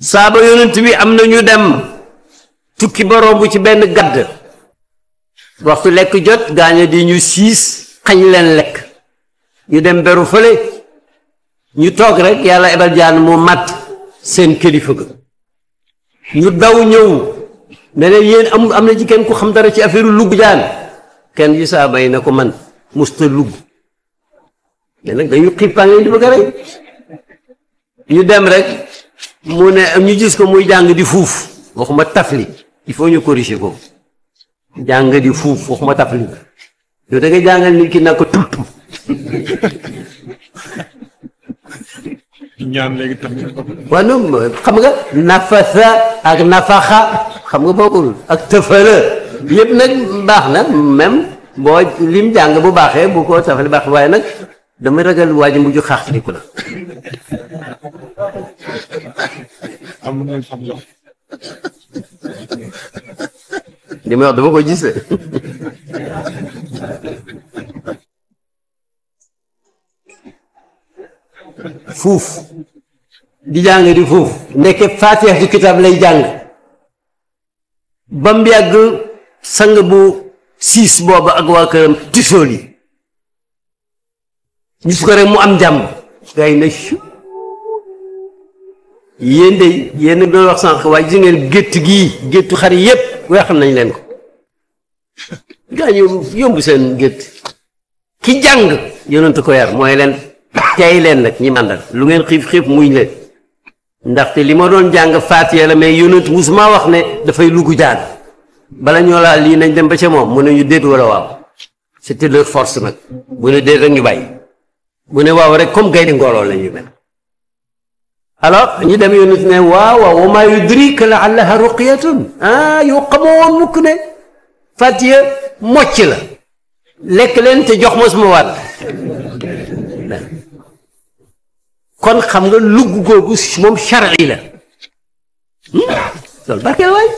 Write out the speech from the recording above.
saaba yonent bi am na ñu dem tukki ba romb ci benn gadd waxtu lekk jot gaañe di ñu siis xañ leen lekk ñu dem beru fële ñu toog rek yàlla ebal jaan mu màtt seen kilifa ga ñu daw ñëw ne leen yéen am na ci kenn ku xam dara ci affaire lugg jaan kenn ci saaba yi ne ko man musta lugg mais nag dañu xippaa ngeen di bëgg a rey ñu dem rek mu ne ñu gis ko muy jàng di fuuf waxuma tafli il faut ñu corriger ko jàng di fuuf waxuma tafli yow da nga jàngal nit ki nag ko tupp ñaan léegi tamit waaw non xam nga nafasa ak nafaxa xam nga bokkul ak tëfala yëpp nag baax na même boo lim jàng bu baaxee bu ko tafali baax waaye nag dama ragal waa ji mujj xaaxaliku la am na xam nga li may wax dama ko gis de fuuf di jàng di fuuf ndeke faatiha ci kitaab lay jàng ba mu yàgg sang bu siis booba ak waa këram tisool yi gis ko rek mu am jàmm gars yi ne yéen de yéen doon wax sànq waaye gis ngeen gétt gii géttu xar yépp weexal nañ leen ko gaa ñu yomb seen gétt ki jàng yonent ko yar mooy leen tey leen nag ñi màndal lu ngeen xiif xiif muñ leen ndaxte li ma doon jàng faatiya la mais yonent musuma wax ne dafay lugu jaan bala ñoo laal lii nañ dem ba ca moom mu ne ñu déet wala waaw c'était leur force nag bu ne déet rek ñu bàyyi bu ne waaw rek comme gaynde ngooloo la ñu mel alors ñu dem yonent ne waaw waaw wa maa yudrika la'allaha ruqyatun yow xamoo woon mukk ne faatiya mocc la lekk leen te jox ma suma waat kon xam nga lugg googu moom shar'i la loolu barkeel waay